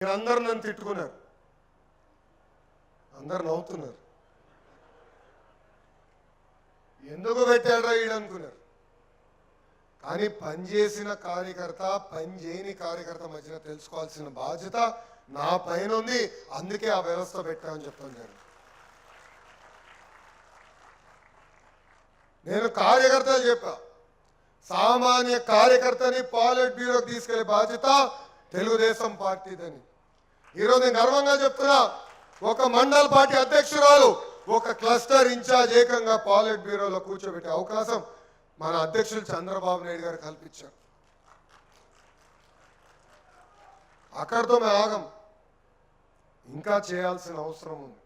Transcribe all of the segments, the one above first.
మీరందరూ నన్ను తిట్టుకున్నారు, అందరు నవ్వుతున్నారు. ఎందుకు పెట్టాడో ఈడనుకున్నారు. కానీ పనిచేసిన కార్యకర్త పని చేయని కార్యకర్త మధ్యన తెలుసుకోవాల్సిన బాధ్యత నా పైన ఉంది. అందుకే ఆ వ్యవస్థ పెట్టామని చెప్తాను జరిగింది. నేను కార్యకర్తలు చెప్పా, సామాన్య కార్యకర్తని పాలిట్ బ్యూరోకి తీసుకెళ్లే బాధ్యత తెలుగుదేశం పార్టీదని. ఈరోజు నేను గర్వంగా చెప్తున్నా, ఒక మండల పార్టీ అధ్యక్షురాలు ఒక క్లస్టర్ ఇన్ఛార్జ్ ఏకంగా పాలిట్ బ్యూరోలో కూర్చోబెట్టే అవకాశం మన అధ్యక్షులు చంద్రబాబు నాయుడు గారు కల్పించారు. అక్కడితో మేము ఆగం, ఇంకా చేయాల్సిన అవసరం ఉంది.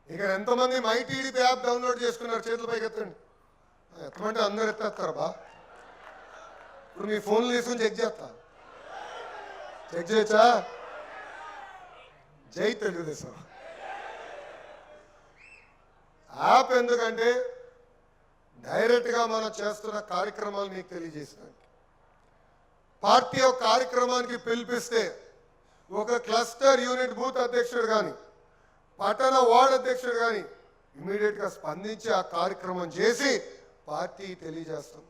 ఇక ఎంతమంది మై టీడీపీ యాప్ డౌన్లోడ్ చేసుకున్నారు? చేతుల పైకి ఎత్తండి. ఎత్తమంటే అందరు ఎత్తేస్తారు బా. ఇప్పుడు మీ ఫోన్లు తీసుకుని చెక్ చేస్తా, చెక్ చేయొచ్చా? జై తెలుగుదేశం యాప్. ఎందుకంటే డైరెక్ట్గా మనం చేస్తున్న కార్యక్రమాలు మీకు తెలియజేసినానికి. పార్టీ ఒక కార్యక్రమానికి పిలిపిస్తే ఒక క్లస్టర్ యూనిట్ బూత్ అధ్యక్షుడు కానీ పట్టణ వార్డు అధ్యక్షుడు కానీ ఇమీడియట్గా స్పందించి ఆ కార్యక్రమం చేసి పార్టీ తెలియజేస్తాం.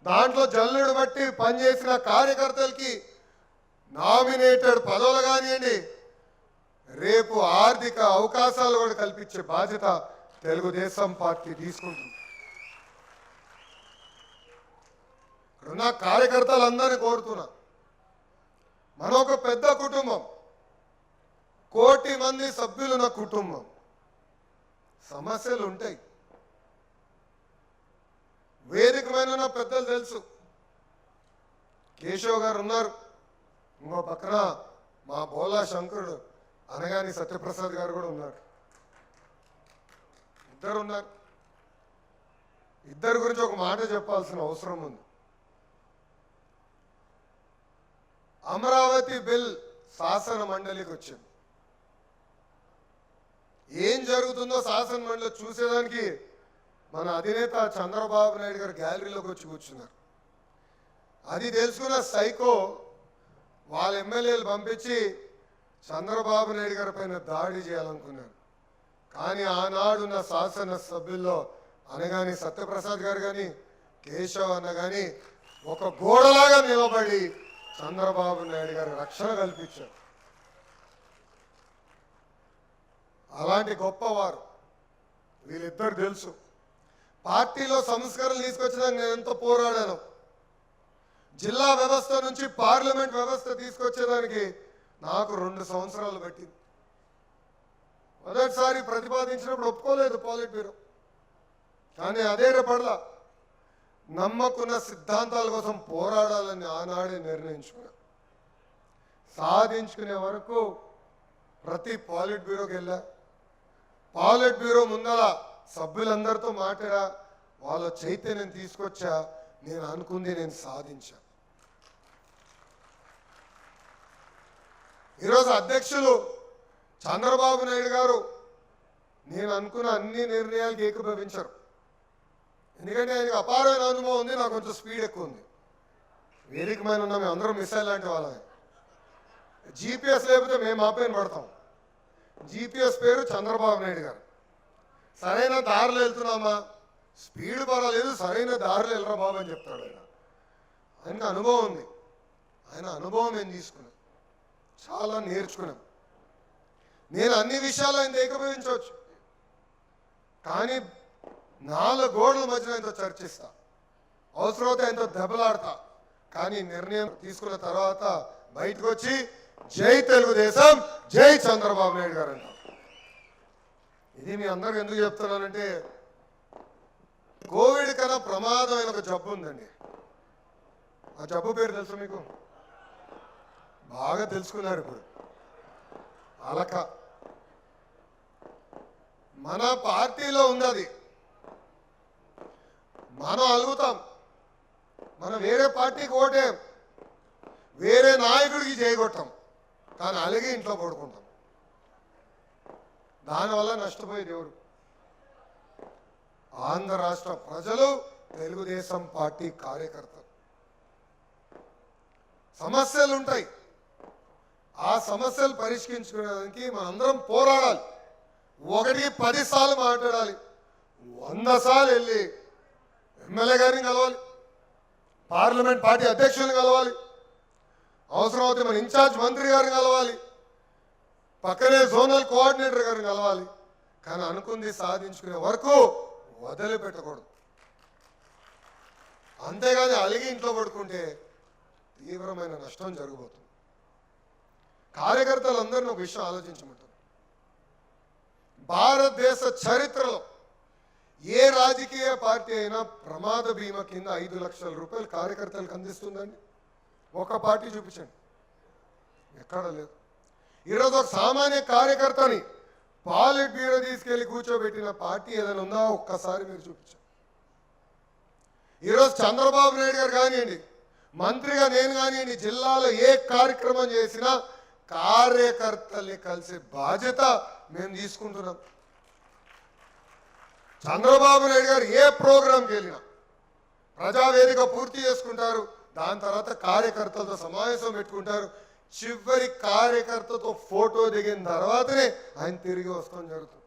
దాంట్లో జల్లుడు బట్టి పనిచేసిన కార్యకర్తలకి నామినేటెడ్ పదవులు కానివ్వండి, రేపు ఆర్థిక అవకాశాలు కూడా కల్పించే బాధ్యత తెలుగుదేశం పార్టీ తీసుకుంటుంది. ఇక్కడున్న కార్యకర్తలందరినీ కోరుతున్నా, మనం ఒక పెద్ద కుటుంబం, 1 కోటి మంది సభ్యులున్న కుటుంబం. సమస్యలు ఉంటాయి. వేదిక మీద పెద్దలు తెలుసు, కేశవ్ గారు ఉన్నారు, ఇంకో పక్కన మా బోలా శంకరుడు అనగాని సత్యప్రసాద్ గారు కూడా ఉన్నారు. ఇద్దరు ఉన్నారు. ఇద్దరి గురించి ఒక మాట చెప్పాల్సిన అవసరం ఉంది. అమరావతి బిల్ శాసన మండలికి వచ్చింది. ఏం జరుగుతుందో శాసన మండలి చూసేదానికి మన అధినేత చంద్రబాబు నాయుడు గారు గ్యాలరీలోకి వచ్చి కూర్చున్నారు. అది తెలుసుకున్న సైకో వాళ్ళ ఎమ్మెల్యేలు పంపించి చంద్రబాబు నాయుడు గారి పైన దాడి చేయాలనుకున్నారు. కానీ ఆనాడున్న శాసన సభ్యుల్లో అనగాని సత్యప్రసాద్ గారు కానీ కేశవ్ అన్న కానీ ఒక గోడలాగా నిలబడి చంద్రబాబు నాయుడు గారు రక్షణ కల్పించారు. అలాంటి గొప్పవారు వీళ్ళిద్దరు తెలుసు. పార్టీలో సంస్కరణలు తీసుకొచ్చడానికి నేను ఎంతో పోరాడాను. జిల్లా వ్యవస్థ నుంచి పార్లమెంట్ వ్యవస్థ తీసుకొచ్చేదానికి నాకు 2 సంవత్సరాలు పట్టింది. మొదటిసారి ప్రతిపాదించినప్పుడు ఒప్పుకోలేదు పాలిట్ బ్యూరో, కానీ అదే పడలా. నమ్మకున్న సిద్ధాంతాల కోసం పోరాడాలని ఆనాడే నిర్ణయించుకున్నా. సాధించుకునే వరకు ప్రతి పాలిట్ బ్యూరోకి వెళ్ళా. పాలిట్ బ్యూరో ముందర సభ్యులందరితో మాట్లాడా, వాళ్ళ చైతన్యం తీసుకొచ్చా. నేను అనుకుంది నేను సాధించా. ఈరోజు అధ్యక్షులు చంద్రబాబు నాయుడు గారు నేను అనుకున్న అన్ని నిర్ణయాలకు ఏకీభవించరు. ఎందుకంటే ఆయనకు అపారమైన అనుభవం ఉంది, నాకు కొంచెం స్పీడ్ ఎక్కువ ఉంది. వేదిక మీద ఉన్న మేము అందరం మిసైల్ లాంటి వాళ్ళమే. జీపీఎస్ లేకపోతే మేము ఆపైన పడతాం. జీపీఎస్ పేరు చంద్రబాబు నాయుడు గారు. సరైన దారిలో వెళ్తున్నామా, స్పీడ్ పర్వాలేదు, సరైన దారిలో వెళ్ళరా బాబు అని చెప్తాడు ఆయన. ఆయనకు అనుభవం ఉంది. ఆయన అనుభవం నేను తీసుకున్నాను, చాలా నేర్చుకున్నాం. నేను అన్ని విషయాలు ఆయన ఏకీభవించవచ్చు, కానీ 4 గోడల మధ్యన ఆయనతో చర్చిస్తా, అవసరమైతే ఆయనతో దెబ్బలాడతా. కానీ నిర్ణయం తీసుకున్న తర్వాత బయటకు వచ్చి జై తెలుగుదేశం, జై చంద్రబాబు నాయుడు గారు అంట. ఇది మీ అందరికి ఎందుకు చెప్తున్నానంటే, కోవిడ్ కన్నా ప్రమాదమైన ఒక జబ్బు ఉందండి. ఆ జబ్బు పేరు తెలుసు మీకు? బాగా తెలుసుకున్నారు ఇప్పుడు. అలక. మన పార్టీలో ఉంది అది. మనం అలుగుతాం, మనం వేరే పార్టీకి ఓటేం, వేరే నాయకుడికి చేయగొట్టాం, కానీ అలిగి ఇంట్లో పడుకుంటాం. దానివల్ల నష్టపోయేది ఎవరు? ఆంధ్ర రాష్ట్ర ప్రజలు, తెలుగుదేశం పార్టీ కార్యకర్తలు. సమస్యలు ఉంటాయి, ఆ సమస్యలు పరిష్కరించుకోవడానికి మనందరం పోరాడాలి. 1-10 సార్లు మాట్లాడాలి, 100 సార్లు వెళ్ళి ఎమ్మెల్యే గారిని కలవాలి, పార్లమెంట్ పార్టీ అధ్యక్షులను కలవాలి, అవసరమైతే మన ఇన్ఛార్జ్ మంత్రి గారిని కలవాలి, పక్కనే జోనల్ కోఆర్డినేటర్ గారిని కలవాలి. కానీ అనుకుంది సాధించుకునే వరకు వదిలిపెట్టకూడదు. అంతేగాని అలిగి ఇంట్లో పడుకుంటే తీవ్రమైన నష్టం జరగబోతుంది. కార్యకర్తలందరినీ ఒక విషయం ఆలోచించమంటారు. భారతదేశ చరిత్రలో ఏ రాజకీయ పార్టీ అయినా ప్రమాద బీమా కింద 5 లక్షల రూపాయలు కార్యకర్తలకు అందిస్తుందండి? ఒక పార్టీ చూపించండి, ఎక్కడ లేదు. ఈరోజు ఒక సామాన్య కార్యకర్తని పాలిట్ బ్యూరో తీసుకెళ్లి కూర్చోబెట్టిన పార్టీ ఏదైనా ఉందా? ఒక్కసారి మీరు చూపించండి. ఈరోజు చంద్రబాబు నాయుడు గారు కానివ్వండి, మంత్రిగా నేను కానివ్వండి, జిల్లాలో ఏ కార్యక్రమం చేసినా కార్యకర్తల్ని కలిసే బాధ్యత మేము తీసుకుంటున్నాం. చంద్రబాబు నాయుడు గారు ఏ ప్రోగ్రాంకి వెళ్ళినా ప్రజావేదిక పూర్తి చేసుకుంటారు, దాని తర్వాత కార్యకర్తలతో సమావేశం పెట్టుకుంటారు. చివరి కార్యకర్తతో ఫోటో దిగిన తర్వాతనే ఆయన తిరిగి వస్తాం జరుగుతుంది.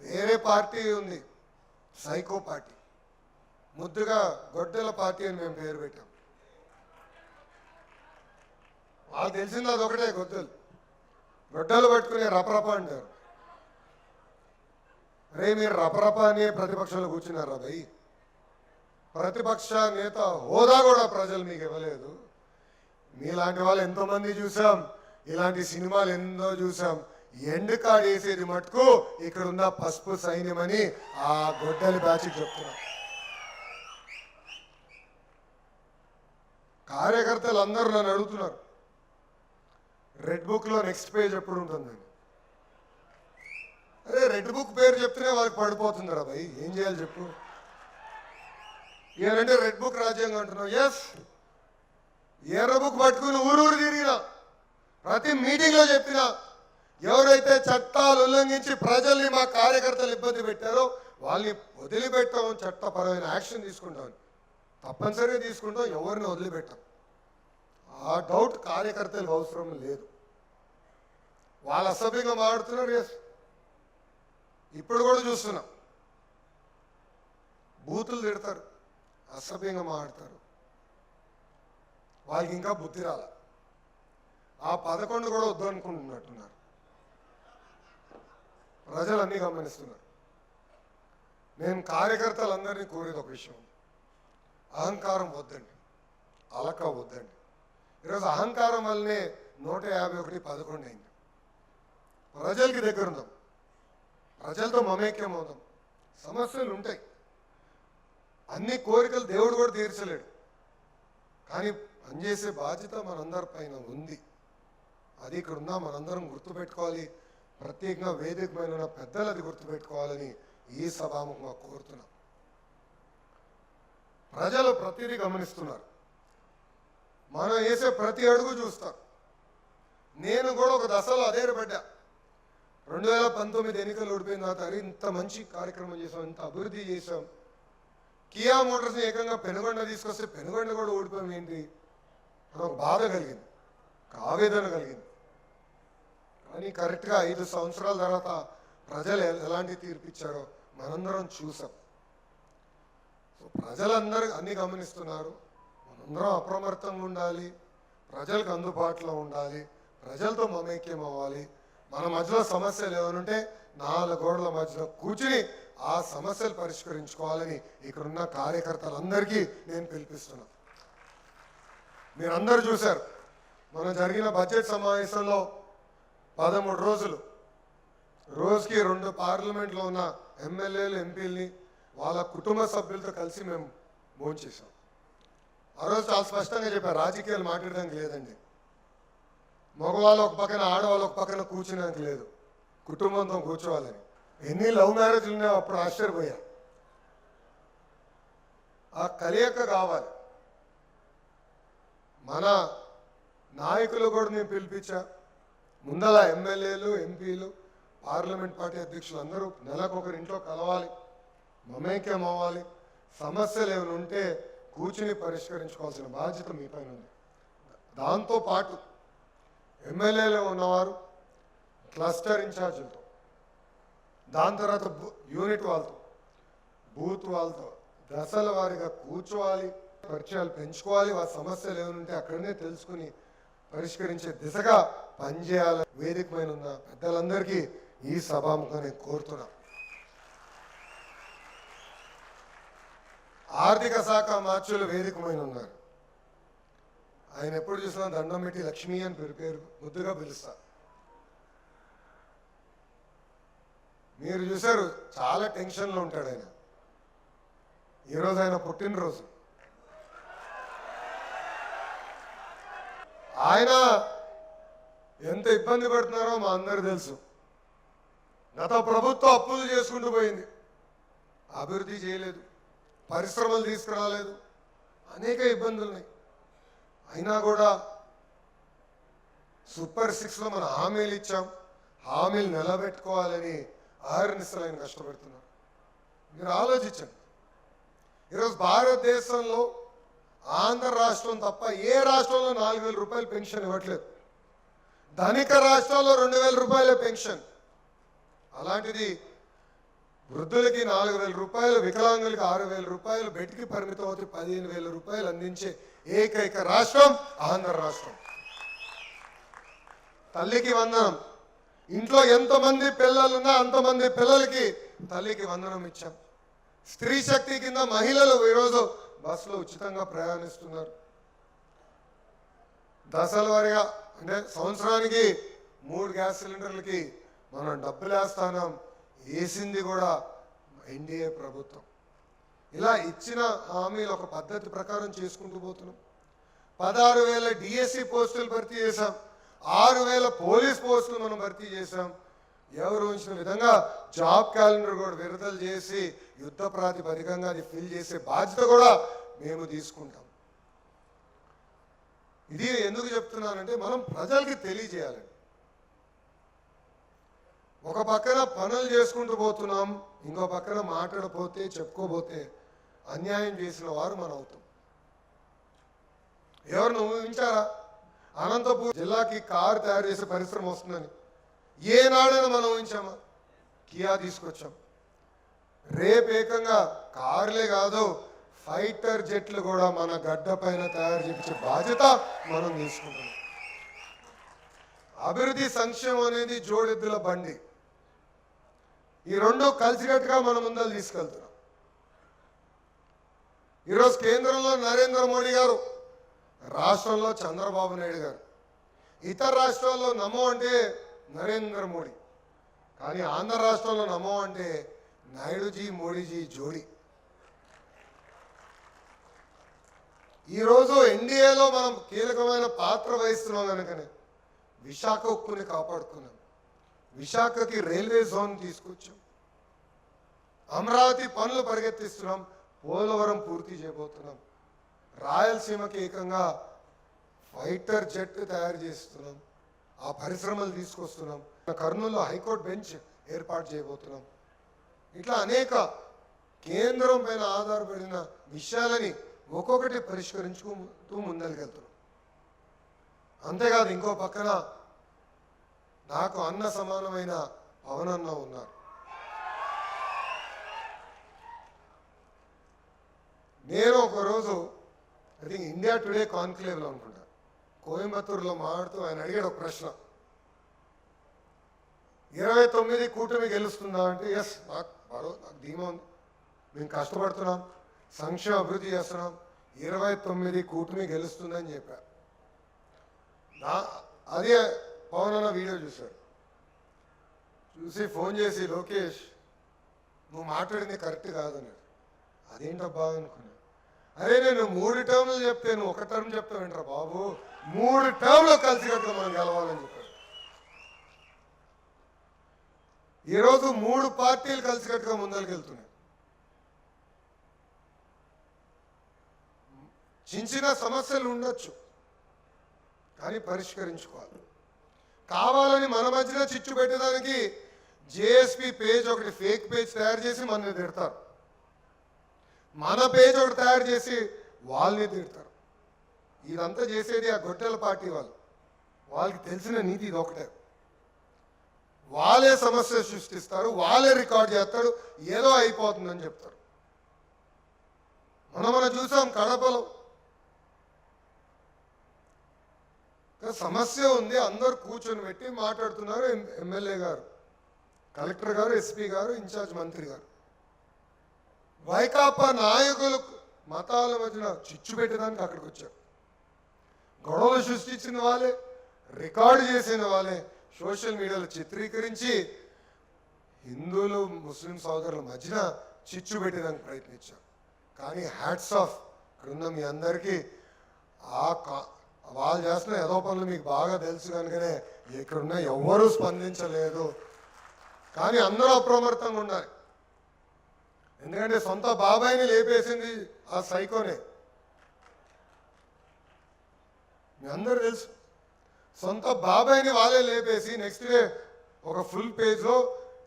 వేరే పార్టీ ఉంది, సైకో పార్టీ, ముద్దుగా గొడ్డల పార్టీ అని మేము పేరు పెట్టాం. వాళ్ళు తెలిసింది అదొకటే, గొడ్డలు పట్టుకునే రపరప అంటారు. రే మీరు రపరప అనే ప్రతిపక్షంలో కూర్చున్నారా భయ్? ప్రతిపక్ష నేత హోదా కూడా ప్రజలు మీకు ఇవ్వలేదు. మీలాంటి వాళ్ళు ఎంతోమంది చూసాం, ఇలాంటి సినిమాలు ఎన్నో చూసాం. ఎండు కార్డు వేసేది మటుకు ఇక్కడ ఉన్న పసుపు సైన్యమని ఆ గొడ్డలి బ్యాచ్కి చెప్తున్నారు. కార్యకర్తలు అందరూ నన్ను అడుగుతున్నారు, రెడ్ బుక్లో నెక్స్ట్ పేజ్ ఎప్పుడు ఉంటుందని. అరే రెడ్ బుక్ పేరు చెప్తేనే వాళ్ళకి పడిపోతుందిరా భయ్, ఏం చేయాలి చెప్పు? ఏనంటే రెడ్ బుక్ రాజ్యాంగం అంటున్నావు. ఎస్, ఎర్ర బుక్ పట్టుకుని ఊరూరు తిరిగినా, ప్రతి మీటింగ్లో చెప్పినా, ఎవరైతే చట్టాలు ఉల్లంఘించి ప్రజల్ని మా కార్యకర్తలు ఇబ్బంది పెట్టారో వాళ్ళని వదిలిపెట్టాం, చట్టపరమైన యాక్షన్ తీసుకుంటాం, తప్పనిసరిగా తీసుకుంటాం, ఎవరిని వదిలిపెట్టాం. ఆ డౌట్ కార్యకర్తలకు అవసరం లేదు. వాళ్ళు అసభ్యంగా మాట్లాడుతున్నారు. ఎస్, ఇప్పుడు కూడా చూస్తున్నాం, బూతులు తిడతారు, అసభ్యంగా మాట్లాడతారు. వాళ్ళకి ఇంకా బుద్ధి రాల. ఆ 11 కూడా వద్దనుకుంటున్నట్టున్నారు. ప్రజలన్నీ గమనిస్తున్నారు. నేను కార్యకర్తలందరినీ కోరేది ఒక విషయం, అహంకారం వద్దండి, అలక వద్దండి. ఈరోజు అహంకారం వల్లనే 151-11 అయింది. ప్రజలకి దగ్గర ఉందాం, ప్రజలతో మమేక్యం అవుదాం. సమస్యలు ఉంటాయి, అన్ని కోరికలు దేవుడు కూడా తీర్చలేడు, కానీ పనిచేసే బాధ్యత మనందరి పైన ఉంది. అది ఇక్కడ ఉన్నా మనందరం గుర్తుపెట్టుకోవాలి. ప్రత్యేకంగా వేదికమైన పెద్దలు అది గుర్తుపెట్టుకోవాలని ఈ సభాముఖంగా కోరుతున్నాం. ప్రజలు ప్రతిదీ గమనిస్తున్నారు, మనం వేసే ప్రతి అడుగు చూస్తారు. నేను కూడా ఒక దశలో అధైర్యపడ్డా. 2019 ఎన్నికలు ఓడిపోయిన తర్వాత ఇంత మంచి కార్యక్రమం చేసాం, ఇంత అభివృద్ధి చేసాం, కియా మోటార్స్ని ఏకంగా పెనుగొండ తీసుకొస్తే పెనుగొండ కూడా ఓడిపోయాం ఏంటి అని ఒక బాధ కలిగింది, ఒక ఆవేదన కలిగింది. కానీ కరెక్ట్గా 5 సంవత్సరాల తర్వాత ప్రజలు ఎలాంటి తీర్పు ఇచ్చారో మనందరం చూసాం. సో ప్రజలందరూ అన్నీ గమనిస్తున్నారు. మనందరం అప్రమత్తంగా ఉండాలి, ప్రజలకు అందుబాటులో ఉండాలి, ప్రజలతో మమేక్యం అవ్వాలి. మన మధ్యలో సమస్యలు ఏమనుంటే 4 గోడల మధ్యలో కూర్చుని ఆ సమస్యలు పరిష్కరించుకోవాలని ఇక్కడున్న కార్యకర్తలందరికీ నేను పిలిపిస్తున్నా. మీరందరూ చూశారు, మనం జరిగిన బడ్జెట్ సమావేశంలో 13 రోజులు రోజుకి 2 పార్లమెంట్లో ఉన్న ఎమ్మెల్యేలు ఎంపీలని వాళ్ళ కుటుంబ సభ్యులతో కలిసి మేము భోంచేసాం. ఆ రోజు చాలా స్పష్టంగా చెప్పారు, రాజకీయాలు మాట్లాడడానికి లేదండి, మగవాళ్ళు ఒక పక్కన ఆడవాళ్ళు ఒక పక్కన కూర్చునేందుకు లేదు, కుటుంబంతో కూర్చోవాలని. ఎన్ని లవ్ మ్యారేజ్లు ఉన్నాయో అప్పుడు ఆశ్చర్యపోయా. ఆ కలయిక కావాలి. మన నాయకులు కూడా నేను పిలిపించా. ముందల ఎమ్మెల్యేలు, ఎంపీలు, పార్లమెంట్ పార్టీ అధ్యక్షులు అందరూ నెలకొకరి ఇంట్లో కలవాలి, మమేక్యం అవ్వాలి. సమస్యలు ఏమైనా ఉంటే కూర్చుని పరిష్కరించుకోవాల్సిన బాధ్యత మీ పైన ఉంది. దాంతోపాటు ఎమ్మెల్యేలో ఉన్నవారు క్లస్టర్ ఇన్ఛార్జీలతో, దాని తర్వాత యూనిట్ వాళ్ళతో, బూత్ వాళ్ళతో దశల వారీగా కూర్చోవాలి, పరిచయాలు పెంచుకోవాలి, వారి సమస్యలు ఏమైనా అక్కడనే తెలుసుకుని పరిష్కరించే దిశగా పనిచేయాలి. వేదికమైన ఉన్న పెద్దలందరికీ ఈ సభాముఖంగా నేను కోరుతున్నా. ఆర్థిక శాఖ మార్చులు వేదికమైన ఉన్నారు. ఆయన ఎప్పుడు చూసినా దండం పెట్టి లక్ష్మీ అని పేరు ముద్దుగా పిలుస్తా. మీరు చూశారు, చాలా టెన్షన్లో ఉంటాడు ఆయన. ఈరోజు ఆయన పుట్టినరోజు. ఆయన ఎంత ఇబ్బంది పడుతున్నారో మా అందరు తెలుసు. గత ప్రభుత్వం అప్పులు చేసుకుంటూ పోయింది, అభివృద్ధి చేయలేదు, పరిశ్రమలు తీసుకురాలేదు, అనేక ఇబ్బందులు ఉన్నాయి. అయినా కూడా సూపర్ 6లో మనం హామీలు ఇచ్చాం, హామీలు నిలబెట్టుకోవాలని ఆహర్నిశలు ఆయన కష్టపడుతున్నారు. మీరు ఆలోచించండి, ఈరోజు భారతదేశంలో ఆంధ్ర రాష్ట్రం తప్ప ఏ రాష్ట్రంలో 4,000 రూపాయలు పెన్షన్ ఇవ్వట్లేదు. ధనిక రాష్ట్రాల్లో 2,000 రూపాయల పెన్షన్. అలాంటిది వృద్ధులకి 4,000 రూపాయలు, వికలాంగులకి 6,000 రూపాయలు, బెడ్కి పరిమితం అవుతే 15,000 రూపాయలు అందించే ఏకైక రాష్ట్రం ఆంధ్ర రాష్ట్రం. తల్లికి వందనం. ఇంట్లో ఎంతమంది పిల్లలున్నా అంతమంది పిల్లలకి తల్లికి వందనం ఇచ్చాం. స్త్రీ శక్తి కింద మహిళలు ఈరోజు బస్సులో ఉచితంగా ప్రయాణిస్తున్నారు. దశల వారీగా అంటే సంవత్సరానికి 3 గ్యాస్ సిలిండర్లకి మనం డబ్బులు వేస్తాం. వేసింది కూడా ఎన్డీఏ ప్రభుత్వం. ఇలా ఇచ్చిన హామీలు ఒక పద్ధతి ప్రకారం చేసుకుంటూ పోతున్నాం. 16,000 డిఎస్సి పోస్టులు భర్తీ చేశాం, 6,000 పోలీస్ పోస్టులు మనం భర్తీ చేశాం. ఎవరు ఉంచిన విధంగా జాబ్ క్యాలెండర్ కూడా విడుదల చేసి యుద్ధ ప్రాతిపదికంగా అది ఫిల్ చేసే బాధ్యత కూడా మేము తీసుకుంటాం. ఇది ఎందుకు చెప్తున్నానంటే మనం ప్రజలకి తెలియజేయాలండి. ఒక పక్కన పనులు చేసుకుంటూ పోతున్నాం, ఇంకో పక్కన మాట్లాడపోతే చెప్పుకోపోతే అన్యాయం చేసిన వారు మనం అవుతాం. ఎవరిని ఊహించారా అనంతపూర్ జిల్లాకి కారు తయారు చేసే పరిశ్రమ వస్తుందని? ఏనాడైనా మనం ఊహించామా? కియా తీసుకొచ్చాం. రేపు ఏకంగా కార్లే కాదు, ఫైటర్ జెట్లు కూడా మన గడ్డ పైన తయారు చేయించే బాధ్యత మనం తీసుకుంటున్నాం. అభివృద్ధి సంక్షేమం అనేది జోడెద్దుల బండి. ఈ రెండు కలిసికట్టుగా మన ముందర తీసుకెళ్తున్నాం. ఈరోజు కేంద్రంలో నరేంద్ర మోడీ గారు, రాష్ట్రంలో చంద్రబాబు నాయుడు గారు. ఇతర రాష్ట్రాల్లో నమో అంటే నరేంద్ర మోడీ, కానీ ఆంధ్ర రాష్ట్రంలో నమో అంటే నాయుడుజీ మోడీజీ జోడీ. ఈరోజు ఎన్డీఏలో మనం కీలకమైన పాత్ర వహిస్తున్నాం కనుకనే విశాఖ ఉక్కుని కాపాడుకున్నాం. విశాఖకి రైల్వే జోన్ తీసుకొచ్చాం. అమరావతి పనులు పరిగెత్తిస్తున్నాం. పోలవరం పూర్తి చేయబోతున్నాం. రాయలసీమకి ఏకంగా ఫైటర్ జెట్ తయారు చేస్తున్నాం. ఆ పరిశ్రమలు తీసుకొస్తున్నాం. కర్నూలులో హైకోర్టు బెంచ్ ఏర్పాటు చేయబోతున్నాం. ఇట్లా అనేక కేంద్రం పైన ఆధారపడిన విషయాలని ఒక్కొక్కటి పరిష్కరించుకుంటూ ముందరికెళ్తున్నాం. అంతేకాదు, ఇంకో పక్కన నాకు అన్న సమానమైన పవనన్న ఉన్నారు. నేను ఒకరోజు ఐ థింక్ ఇండియా టుడే కాన్క్లేవ్లో అనుకుంటా, కోయంబత్తూరులో మాట్లాడుతూ ఆయన అడిగాడు ఒక ప్రశ్న, 29 కూటమి గెలుస్తుందా అంటే ఎస్, నాకు ధీమా ఉంది, మేము కష్టపడుతున్నాం, సంక్షేమ అభివృద్ధి చేస్తున్నాం, 29 కూటమి గెలుస్తుందని చెప్పారు. అదే పవన్ అన్న వీడియో చూశాడు. చూసి ఫోన్ చేసి, లోకేష్ నువ్వు మాట్లాడింది కరెక్ట్ కాదన్నాడు. అదేంటబ్బా అనుకున్నా. అరే నేను 3 టర్మ్లు చెప్తే నువ్వు 1 టర్మ్ చెప్తావేంట్రా బాబు, 3 టర్మ్లో కలిసికట్టుగా మనం గెలవాలని చెప్పాడు. ఈరోజు 3 పార్టీలు కలిసికట్టుగా ముందరికెళ్తున్నాయి. చిన్న సమస్యలు ఉండొచ్చు, కానీ పరిష్కరించుకోవాలి. కావాలని మన మధ్యన చిచ్చు పెట్టడానికి జేఎస్పీ పేజ్ ఒకటి ఫేక్ పేజ్ తయారు చేసి మనల్ని తిడతారు. మన పేజ్ ఒకటి తయారు చేసి వాళ్ళని తిడతారు. ఇదంతా చేసేది ఆ గొడ్డల పార్టీ వాళ్ళు. వాళ్ళకి తెలిసిన నీతి ఇది ఒకటే. వాళ్ళే సమస్య సృష్టిస్తారు, వాళ్ళే రికార్డ్ చేస్తారు, ఏదో అయిపోతుందని చెప్తారు. మనం చూసాం కడపలో సమస్య ఉంది, అందరు కూర్చొని పెట్టి మాట్లాడుతున్నారు. ఎమ్మెల్యే గారు, కలెక్టర్ గారు, ఎస్పీ గారు, ఇన్ఛార్జ్ మంత్రి గారు. వైకాపా నాయకులు మతాల మధ్యన చిచ్చు పెట్టడానికి అక్కడికి వచ్చారు. గొడవలు సృష్టించిన వాళ్ళే, రికార్డు చేసిన వాళ్ళే సోషల్ మీడియాలో చిత్రీకరించి హిందువులు ముస్లిం సోదరుల మధ్యన చిచ్చు పెట్టడానికి ప్రయత్నించారు. కానీ హ్యాట్స్ ఆఫ్ ఇక్కడున్న మీ అందరికీ. వాళ్ళు చేస్తున్న ఏదో పనులు మీకు బాగా తెలుసు కనుకనే ఇక్కడున్న ఎవ్వరూ స్పందించలేదు. కానీ అందరూ అప్రమత్తంగా ఉండాలి. ఎందుకంటే సొంత బాబాయిని లేపేసింది ఆ సైకోనే. మీ అందరూ తెలుసు, సొంత బాబాయిని వాళ్ళే లేపేసి నెక్స్ట్ డే ఒక ఫుల్ పేజ్లో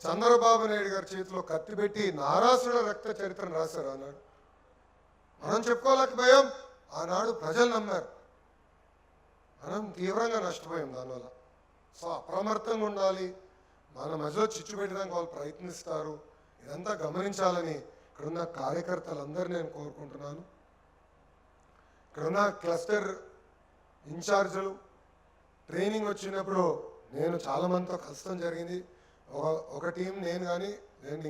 చంద్రబాబు నాయుడు గారి చేతిలో కత్తి పెట్టి నారాసుర రక్త చరిత్రను రాశారు. ఆనాడు మనం చెప్పుకోలేకపోయాం, ఆనాడు ప్రజలు నమ్మారు. మనం తీవ్రంగా నష్టపోయాం దానివల్ల. సో అప్రమత్తంగా ఉండాలి. మన మధ్యలో చిచ్చు పెట్టడానికి వాళ్ళు ప్రయత్నిస్తారు. ఇదంతా గమనించాలని ఇక్కడున్న కార్యకర్తలందరూ నేను కోరుకుంటున్నాను. ఇక్కడున్న క్లస్టర్ ఇన్ఛార్జీలు ట్రైనింగ్ వచ్చినప్పుడు నేను చాలామందితో కష్టం జరిగింది. ఒక టీం నేను కానీ